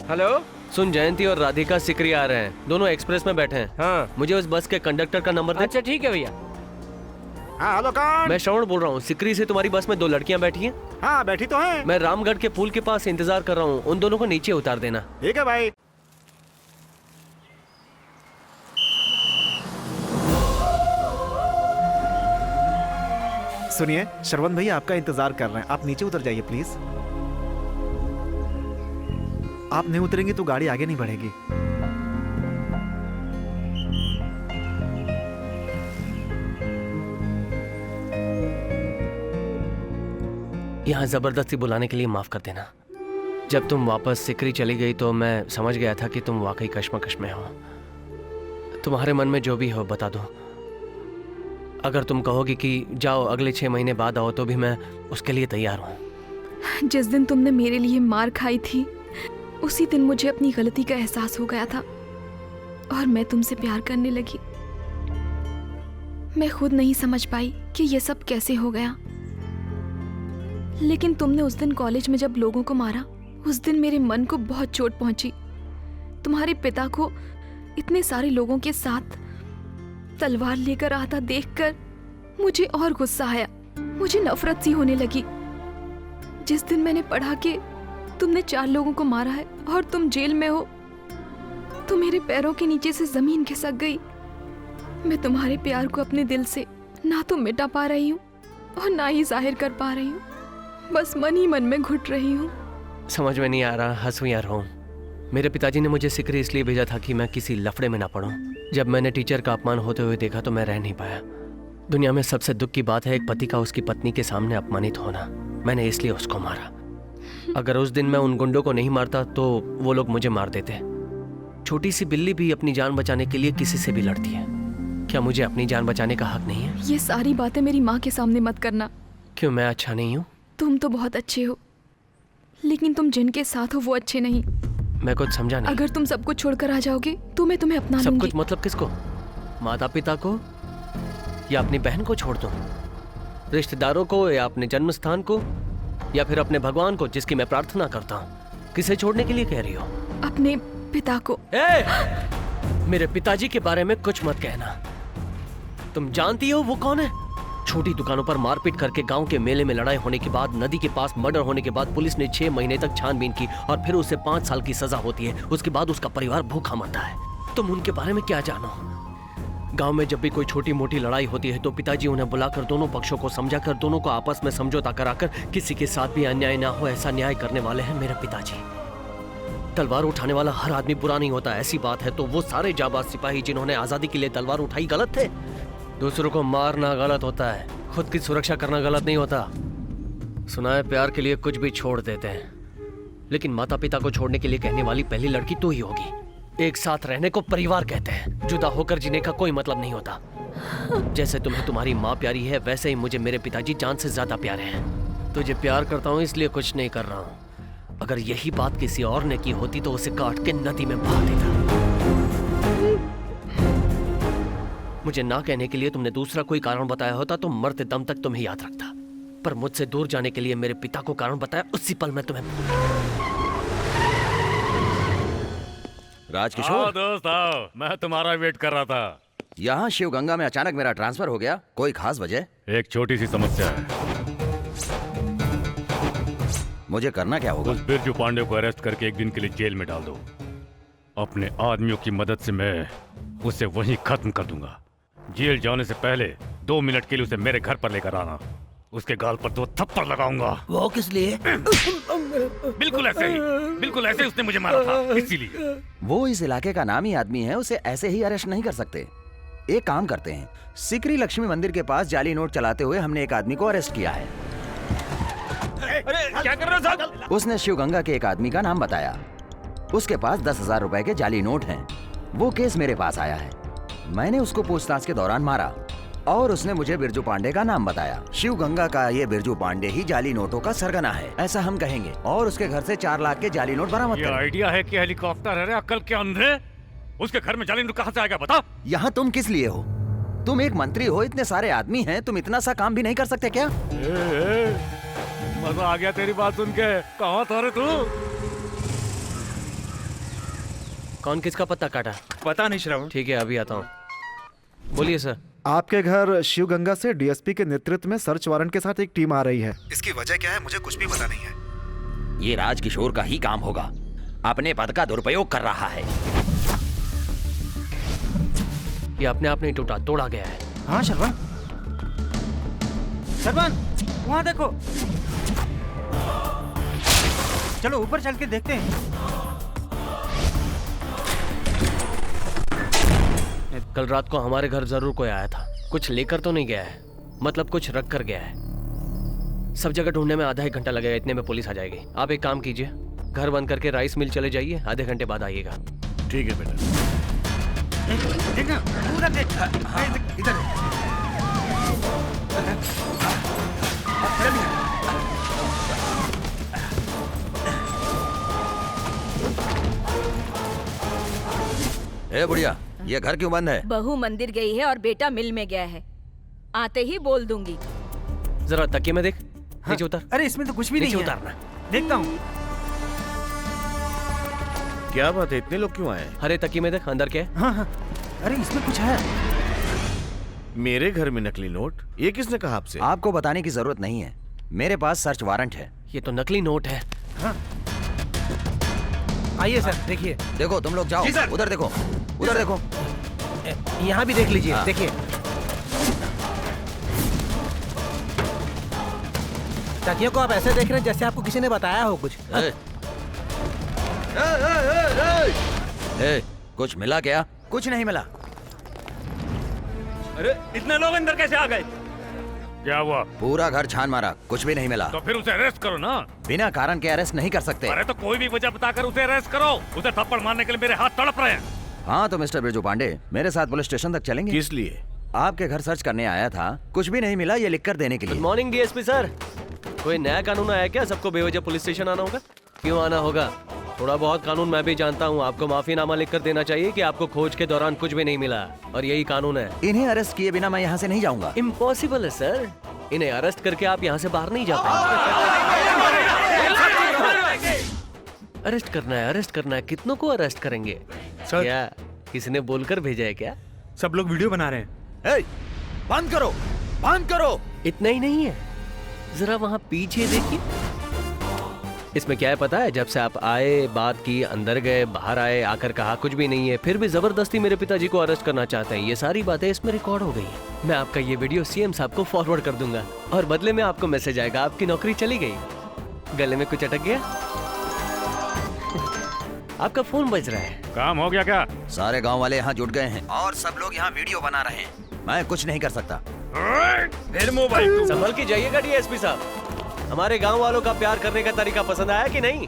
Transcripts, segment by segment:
Hello. सुन, जयंती और राधिका सिकरी आ रहे हैं, दोनों एक्सप्रेस में बैठे हैं। हाँ। मुझे उस बस के कंडक्टर का नंबर दे। अच्छा ठीक है भैया। हाँ हेलो कौन? मैं श्रवण बोल रहा हूँ। सिकरी से तुम्हारी बस में 2 लड़कियाँ बैठी हैं। हाँ बैठी तो हैं। मैं रामगढ़ के पुल के पास इंतजार कर रहा हूँ, उन दोनों को नीचे उतार देना। ठीक है भाई। सुनिए, श्रवण भैया आपका इंतजार कर रहे हैं, आप नीचे उतर जाइए प्लीज। आप नहीं उतरेंगे तो गाड़ी आगे नहीं बढ़ेगी। यहाँ जबरदस्ती बुलाने के लिए माफ कर देना। जब तुम वापस सिकरी चली गई तो मैं समझ गया था कि तुम वाकई कश्मकश में हो। तुम्हारे मन में जो भी हो बता दो। अगर तुम कहोगी कि जाओ अगले 6 महीने बाद आओ तो भी मैं उसके लिए तैयार हूँ। जिस दिन तुमने मेरे लिए मार खाई थी उसी दिन मुझे अपनी गलती का एहसास हो गया था और मैं तुमसे प्यार करने लगी। मैं खुद नहीं समझ पाई कि ये सब कैसे हो गया, लेकिन तुमने उस दिन कॉलेज में जब लोगों को मारा, उस दिन मेरे मन को बहुत चोट पहुंची। तुम्हारे पिता को इतने सारे लोगों के साथ तलवार लेकर आता देखकर मुझे और गुस्सा आया, मुझे नफरत सी होने लगी। जिस दिन मैंने पढ़ा कि तुमने 4 लोगों को मारा है और तुम जेल में हो, तो मेरे पैरों के नीचे से जमीन खिसक गई। मैं तुम्हारे प्यार को अपने दिल से ना तो मिटा पा रही हूँ और ना ही जाहिर कर पा रही हूँ, बस मन ही मन में घुट रही हूँ। समझ में नहीं आ रहा हंसूं या रोऊं। मेरे पिताजी ने मुझे सिकरी इसलिए भेजा था कि मैं किसी लफड़े में ना पड़ूं। जब मैंने टीचर का अपमान होते हुए देखा तो मैं रह नहीं पाया। दुनिया में सबसे दुख की बात है एक पति का उसकी पत्नी के सामने अपमानित होना। मैंने इसलिए उसको मारा। अगर उस दिन मैं उन गुंडों को नहीं मारता तो वो लोग मुझे मार देते। छोटी सी बिल्ली भी अपनी जान बचाने के लिए किसी से भी लड़ती है। क्या मुझे अपनी जान बचाने का हक नहीं है? ये सारी बातें मेरी माँ के सामने मत करना। क्यों, मैं अच्छा नहीं हूँ? तुम तो बहुत अच्छे हो, लेकिन तुम जिनके साथ हो वो अच्छे नहीं। मैं कुछ समझा नहीं। अगर तुम सब कुछ छोड़कर आ जाओगे तो मैं तुम्हें अपना सब लूंगी। कुछ मतलब किसको? माता पिता को या अपनी बहन को छोड़ दूं? रिश्तेदारों को या अपने जन्म स्थान को या फिर अपने भगवान को जिसकी मैं प्रार्थना करता हूँ? किसे छोड़ने के लिए कह रही हो? अपने पिता को। मेरे पिताजी के बारे में कुछ मत कहना। तुम जानती हो वो कौन है? छोटी दुकानों पर मारपीट करके गांव के मेले में लड़ाई होने के बाद, नदी के पास मर्डर होने के बाद पुलिस ने 6 महीने तक छानबीन की और फिर उसे 5 साल की सजा होती है। उसके बाद उसका परिवार भूखा मरता है। तुम उनके बारे में क्या जानो? गांव में जब भी कोई छोटी मोटी लड़ाई होती है तो पिताजी उन्हें बुलाकर दोनों पक्षों को समझाकर दोनों को आपस में समझौता कराकर किसी के साथ भी अन्याय ना हो ऐसा न्याय करने वाले हैं मेरे पिताजी। तलवार उठाने वाला हर आदमी बुरा नहीं होता, ऐसी बात है तो वो सारे जाबाज सिपाही जिन्होंने आजादी के लिए तलवार उठाई गलत थे? दूसरों को मारना गलत होता है, खुद की सुरक्षा करना गलत नहीं होता। सुना है प्यार के लिए कुछ भी छोड़ देते हैं, लेकिन माता पिता को छोड़ने के लिए कहने वाली पहली लड़की तू ही होगी। एक साथ रहने को परिवार कहते हैं, जुदा होकर जीने का कोई मतलब नहीं होता। जैसे तुम्हें तुम्हारी माँ प्यारी है वैसे ही मुझे मेरे पिताजी जान से ज्यादा प्यारे हैं। तुझे प्यार करता हूँ इसलिए कुछ नहीं कर रहा हूँ। अगर यही बात किसी और ने की होती तो उसे काट के नदी में बहा देता। मुझे ना कहने के लिए तुमने दूसरा कोई कारण बताया होता तो मरते दम तक तुम्हें याद रखता, पर मुझसे दूर जाने के लिए मेरे पिता को कारण बताया, उसी पल में तुम्हें भूल गया। राजकिशोर। दोस्त आओ, मैं तुम्हारा वेट कर रहा था। यहाँ शिवगंगा में अचानक मेरा ट्रांसफर हो गया, कोई खास वजह? एक छोटी सी समस्या है। मुझे करना क्या होगा? उस बिरजू पांडे को अरेस्ट करके एक दिन के लिए जेल में डाल दो। अपने आदमियों की मदद से मैं उसे वहीं खत्म कर दूंगा। जेल जाने से पहले 2 मिनट के लिए उसे मेरे घर पर लेकर आना। उसके गाल पर 2 थप्पड़ लगाऊंगा। वो किस लिए? बिल्कुल ऐसे ही उसने मुझे मारा था, इसीलिए। वो इस इलाके का नामी आदमी है, उसे ऐसे ही अरेस्ट नहीं कर सकते। एक काम करते हैं, सिकरी लक्ष्मी मंदिर के पास जाली नोट चलाते हुए हमने एक आदमी को अरेस्ट किया है। अरे क्या कर रहे हो साहब? उसने शिवगंगा के एक आदमी का नाम बताया। उसके पास 10,000 रुपए के जाली नोट हैं। वो केस मेरे पास आया है। मैंने उसको पूछताछ के दौरान मारा और उसने मुझे बिरजू पांडे का नाम बताया। शिवगंगा का ये बिरजू पांडे ही जाली नोटों का सरगना है, ऐसा हम कहेंगे। और उसके घर से 4 लाख के जाली नोट बरामद करें। ये आइडिया है कि हेलीकॉप्टर है, अक्ल के अंधे। उसके घर में जाली नोट कहाँ से आएगा बता? यहाँ तुम किस लिए हो? तुम एक मंत्री हो, इतने सारे आदमी हैं, तुम इतना सा काम भी नहीं कर सकते क्या? मजा आ गया तेरी बात सुन के। कहाँ था रे तू? कौन किसका पत्ता काटा? पता नहीं श्रवण। ठीक है, अभी आता हूँ। बोलिए सर। आपके घर शिवगंगा से डीएसपी के नेतृत्व में सर्च वारंट के साथ एक टीम आ रही है। इसकी वजह क्या है मुझे कुछ भी पता नहीं है। ये राजकिशोर का ही काम होगा, अपने पद का दुरुपयोग कर रहा है। ये अपने आप नहीं टूटा, तोड़ा गया है। हाँ श्रवण, श्रवण वहाँ देखो। चलो ऊपर चल के देखते हैं। कल रात को हमारे घर जरूर कोई आया था। कुछ लेकर तो नहीं गया है, मतलब कुछ रख कर गया है। सब जगह ढूंढने में आधा एक घंटा लगेगा, इतने में पुलिस आ जाएगी। आप एक काम कीजिए, घर बंद करके राइस मिल चले जाइए, आधे घंटे बाद आइएगा। ठीक है बेटा। देखना, उधर देख। इधर। ए बुढ़िया, ये घर क्यों बंद है? बहू मंदिर गई है और बेटा मिल में गया है, आते ही बोल दूंगी। जरा तकिए में देख। नीचे उतर। अरे इसमें तो कुछ भी नहीं नीचे है। उतारना। देखता हूँ। क्या बात है, इतने लोग क्यों आए? अरे तकिए में देख, अंदर क्या है? हाँ हाँ, अरे इसमें कुछ है। मेरे घर में नकली नोट? ये किसने कहा आपसे? आपको बताने की जरूरत नहीं है, मेरे पास सर्च वारंट है। ये तो नकली नोट है। आइए सर, देखिए। देखो तुम लोग जाओ, उधर देखो, उधर देखो। यहाँ भी देख लीजिए, हाँ। देखिए। तकियों को आप ऐसे देख रहे हैं जैसे आपको किसी ने बताया हो कुछ। कुछ मिला क्या? कुछ नहीं मिला। अरे इतने लोग अंदर कैसे आ गए? क्या हुआ? पूरा घर छान मारा, कुछ भी नहीं मिला। तो फिर उसे अरेस्ट करो ना। बिना कारण के अरेस्ट नहीं कर सकते। अरे तो कोई भी वजह बताकर उसे अरेस्ट करो। उसे थप्पड़ मारने के लिए मेरे हाथ तड़प रहे हैं। हाँ तो मिस्टर बिरजू पांडे, मेरे साथ पुलिस स्टेशन तक चलेंगे? किस लिए? आपके घर सर्च करने आया था, कुछ भी नहीं मिला ये लिख कर देने के गुड लिए। Morning DSP sir. कोई नया कानून आया क्या? सबको बेवजह पुलिस स्टेशन आना होगा? क्यों आना होगा? थोड़ा बहुत कानून मैं भी जानता हूँ। आपको माफीनामा लिखकर देना चाहिए कि आपको खोज के दौरान कुछ भी नहीं मिला, और यही कानून है। इन्हें अरेस्ट किए बिना मैं यहाँ से नहीं जाऊंगा। इम्पॉसिबल है सर, इन्हें अरेस्ट करके आप यहाँ से बाहर नहीं जा पाएंगे। अरेस्ट करना है, अरेस्ट करना है। कितनों को अरेस्ट करेंगे? सर। क्या किसी ने बोलकर भेजा है क्या? सब लोग वीडियो बना रहे हैं। बंद करो, बंद करो। इतना ही नहीं है, जरा वहाँ पीछे देखिए। इसमें क्या है पता है? जब से आप आए, बात की, अंदर गए, बाहर आए, आकर कहा कुछ भी नहीं है, फिर भी जबरदस्ती मेरे पिताजी को अरेस्ट करना चाहते हैं। ये सारी बातें इसमें रिकॉर्ड हो गई हैं। मैं आपका ये वीडियो सीएम साहब को फॉरवर्ड कर दूंगा, और बदले में आपको मैसेज आएगा आपकी नौकरी चली गई। गले में कुछ अटक गया? आपका फोन बज रहा है। काम हो गया क्या? सारे गांव वाले यहाँ जुट गए हैं और सब लोग यहाँ वीडियो बना रहे हैं। मैं कुछ नहीं कर सकता। फिर मोबाइल संभल के जाइएगा डीएसपी साहब। हमारे गांव वालों का प्यार करने का तरीका पसंद आया कि नहीं?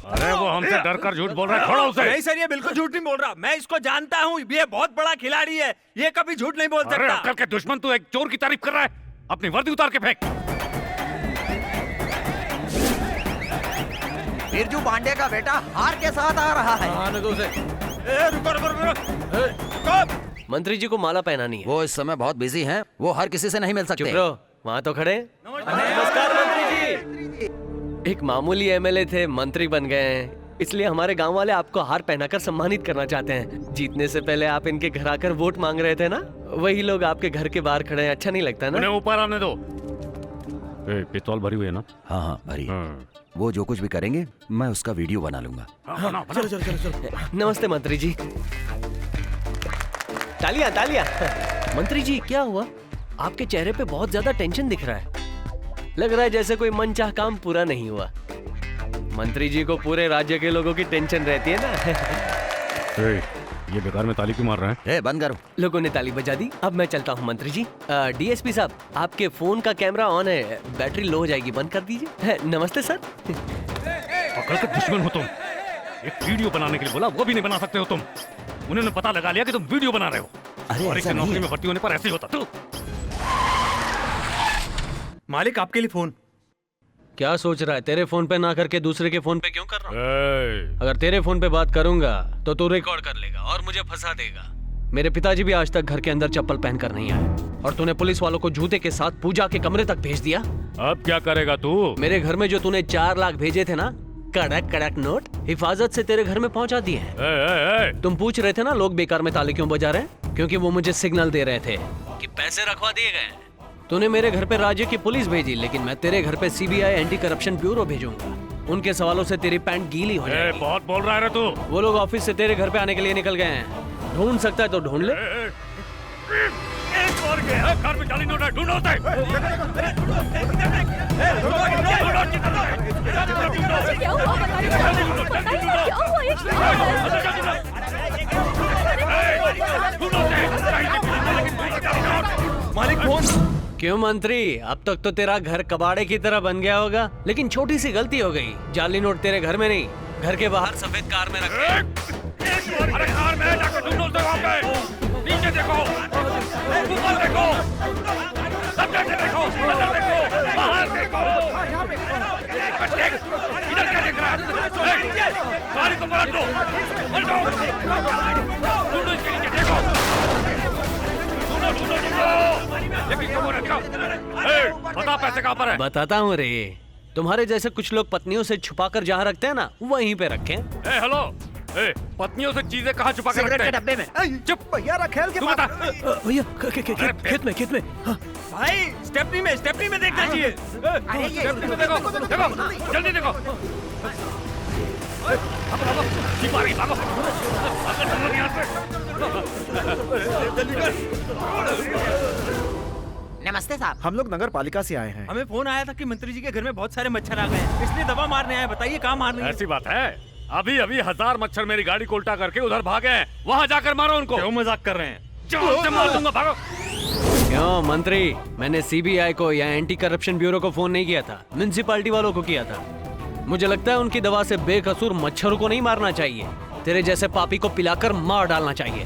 अरे वो हमसे डर कर झूठ बोल रहा है, छोड़ो उसे। नहीं सर, ये बिल्कुल झूठ नहीं बोल रहा। मैं इसको जानता हूँ, ये बहुत बड़ा खिलाड़ी है, ये कभी झूठ नहीं बोल अरे सकता। अक्ल के दुश्मन, तू एक चोर की तारीफ कर रहा है? अपनी वर्दी उतार के फेंक। बिरजू पांडे का बेटा हार के साथ आ रहा है। रुको रुको रुको। मंत्री जी को माला पहनानी है। वो इस समय बहुत बिजी हैं, वो हर किसी से नहीं मिल चुप सकते। रहो, वहाँ तो खड़े। नमस्कार मंत्री जी। एक मामूली एमएलए थे, मंत्री बन गए हैं, इसलिए हमारे गांव वाले आपको हार पहनाकर सम्मानित करना चाहते हैं। जीतने से पहले आप इनके घर आकर वोट मांग रहे थे ना, वही लोग आपके घर के बाहर खड़े हैं। अच्छा नहीं लगता ना? उन्हें ऊपर आने दो। पिस्तौल भरी हुई है ना? हाँ हाँ भरी। हाँ। वो जो कुछ भी करेंगे मैं उसका वीडियो बना लूंगा। चलो चलो चलो चलो। नमस्ते मंत्री जी। तालियां तालियां। मंत्री जी क्या हुआ? आपके चेहरे पे बहुत ज्यादा टेंशन दिख रहा है। लग रहा है जैसे कोई मनचाह काम पूरा नहीं हुआ। मंत्री जी को पूरे राज्य के लोगों की टेंशन रहती है ना। ये बेकार में ताली क्यों मार रहे हैं? बंद करो। लोगों ने ताली बजा दी। अब मैं चलता हूँ मंत्री जी। डीएसपी साहब, आपके फोन का कैमरा ऑन है, बैटरी लो हो जाएगी, बंद कर दीजिए। नमस्ते सर। अकल के दुश्मन हो तुम। एक वीडियो बनाने के लिए बोला, वो भी नहीं बना सकते हो तुम। उन्होंने पता लगा लिया कि तुम वीडियो बना रहे हो। अरे और ऐसा एक नहीं नौकरी है। में भर्ती होने पर ऐसे ही होता। तू मालिक आपके लिए फोन। क्या सोच रहा है? तेरे फोन पे ना करके दूसरे के फोन पे क्यों कर रहा हूँ? ए, अगर तेरे फोन पे बात करूंगा तो तू रिकॉर्ड कर लेगा और मुझे फंसा देगा। मेरे पिताजी भी आज तक घर के अंदर चप्पल पहनकर नहीं आए, और तूने पुलिस वालों को जूते के साथ पूजा के कमरे तक भेज दिया। अब क्या करेगा तू? मेरे घर में जो तूने 4 लाख भेजे थे ना, कड़क कड़क नोट हिफाजत से तेरे घर में पहुंचा दिए हैं। तुम पूछ रहे थे ना लोग बेकार में ताले क्यों बजा रहे हैं? क्योंकि वो मुझे सिग्नल दे रहे थे कि पैसे रखवा दिए गए। तूने मेरे घर पे राज्य की पुलिस भेजी, लेकिन मैं तेरे घर पे CBI एंटी करप्शन ब्यूरो भेजूंगा। उनके सवालों से तेरी पैंट गीली हो जाएगी। बहुत बोल रहा है तू। वो लोग ऑफिस से तेरे घर पे आने के लिए निकल गए हैं। ढूंढ सकता है तो ढूंढ ले। एक और गया घर में जाली नोट है, ढूंढो उसे। क्या हुआ बताइए, क्या हुआ ये मालिक फोन। क्यों मंत्री, अब तक तो तेरा घर कबाड़े की तरह बन गया होगा, लेकिन छोटी सी गलती हो गई। जाली नोट तेरे घर में नहीं, घर के बाहर सफेद कार में रखे। अरे कार में जाकर ढूंढो उसे वहाँ पे। नीचे देखो, ऊपर देखो, सब जगह देखो, अंदर देखो, बाहर देखो। इधर क्या देख रहा है? गाड़ी को पलट दो, पलटो। ढूंढो इसके नीचे, देखो। ढूंढो। बता पैसे कहाँ पर है? बताता हूँ रे। तुम्हारे जैसे कुछ लोग पत्नियों से छुपा कर जहाँ रखते हैं ना, वहीं पे रखें। हेलो, पत्नियों से चीजें कहाँ छुपा कर रखते हैं? डब्बे में। चुप भैया रखेल के तू बता। भैया खेत में। भाई स्टेपनी में देखना चाहिए। स्टेपनी में देखो, जल्दी देखो। भागो। नमस्ते साहब। हम लोग नगर पालिका से आए हैं। हमें फोन आया था कि मंत्री जी के घर में बहुत सारे मच्छर आ गए हैं, इसलिए दवा मारने आए। बताइए कहाँ मारने हैं? ऐसी बात है, अभी 1000 मच्छर मेरी गाड़ी को उल्टा करके उधर भागे हैं। वहाँ जाकर मारो उनको। क्यों मजाक कर रहे हैं? जान से मार दूंगा, भागो। क्यों मंत्री, मैंने CBI को या एंटी करप्शन ब्यूरो को फोन नहीं किया था, म्युनिसिपैलिटी वालों को किया था। मुझे लगता है उनकी दवा से बेकसूर मच्छरों को नहीं मारना चाहिए, तेरे जैसे पापी को पिलाकर मार डालना चाहिए।